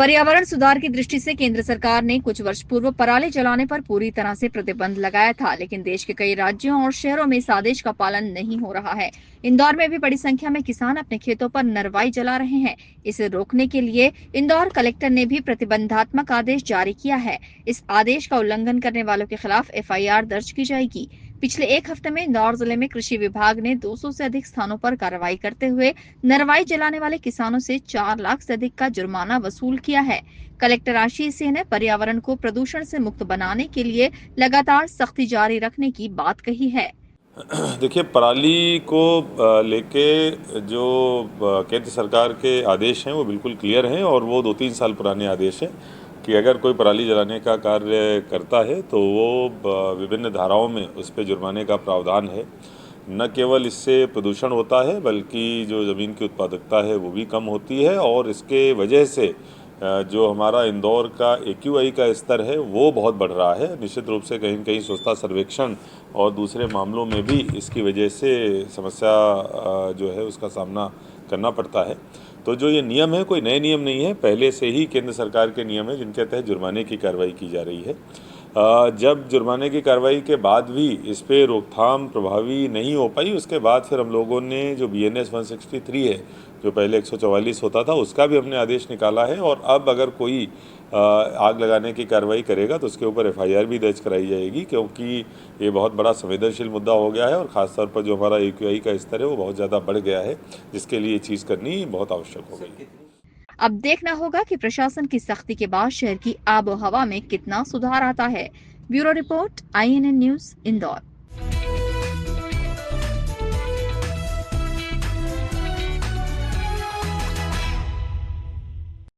पर्यावरण सुधार की दृष्टि से केंद्र सरकार ने कुछ वर्ष पूर्व पराली जलाने पर पूरी तरह से प्रतिबंध लगाया था, लेकिन देश के कई राज्यों और शहरों में इस आदेश का पालन नहीं हो रहा है। इंदौर में भी बड़ी संख्या में किसान अपने खेतों पर नरवाई जला रहे हैं। इसे रोकने के लिए इंदौर कलेक्टर ने भी प्रतिबंधात्मक आदेश जारी किया है। इस आदेश का उल्लंघन करने वालों के खिलाफ एफआईआर दर्ज की जाएगी। पिछले एक हफ्ते में इंदौर जिले में कृषि विभाग ने 200 से अधिक स्थानों पर कार्रवाई करते हुए नरवाई जलाने वाले किसानों से 4 लाख से अधिक का जुर्माना वसूल किया है। कलेक्टर आशीष सिंह ने पर्यावरण को प्रदूषण से मुक्त बनाने के लिए लगातार सख्ती जारी रखने की बात कही है। देखिए, पराली को लेके जो केंद्र सरकार के आदेश हैं वो बिल्कुल क्लियर हैं और वो 2-3 साल पुराने आदेश हैं कि अगर कोई पराली जलाने का कार्य करता है तो वो विभिन्न धाराओं में उस पे जुर्माने का प्रावधान है। न केवल इससे प्रदूषण होता है बल्कि जो ज़मीन की उत्पादकता है वो भी कम होती है और इसके वजह से जो हमारा इंदौर का एक्यूआई का स्तर है वो बहुत बढ़ रहा है। निश्चित रूप से कहीं न कहीं स्वच्छता सर्वेक्षण और दूसरे मामलों में भी इसकी वजह से समस्या जो है उसका सामना करना पड़ता है। तो जो ये नियम है कोई नए नियम नहीं है, पहले से ही केंद्र सरकार के नियम है जिनके तहत जुर्माने की कार्रवाई की जा रही है। जब जुर्माने की कार्रवाई के बाद भी इस पे रोकथाम प्रभावी नहीं हो पाई, उसके बाद फिर हम लोगों ने जो BNS 163 है, जो पहले 144 होता था, उसका भी हमने आदेश निकाला है और अब अगर कोई आग लगाने की कार्रवाई करेगा तो उसके ऊपर एफआईआर भी दर्ज कराई जाएगी, क्योंकि ये बहुत बड़ा संवेदनशील मुद्दा हो गया है और ख़ासतौर पर जो हमारा एक्यूआई का स्तर है वो बहुत ज़्यादा बढ़ गया है, जिसके लिए ये चीज़ करनी बहुत आवश्यक हो गई है। अब देखना होगा कि प्रशासन की सख्ती के बाद शहर की आबोहवा में कितना सुधार आता है। Bureau report, INN news, Indore.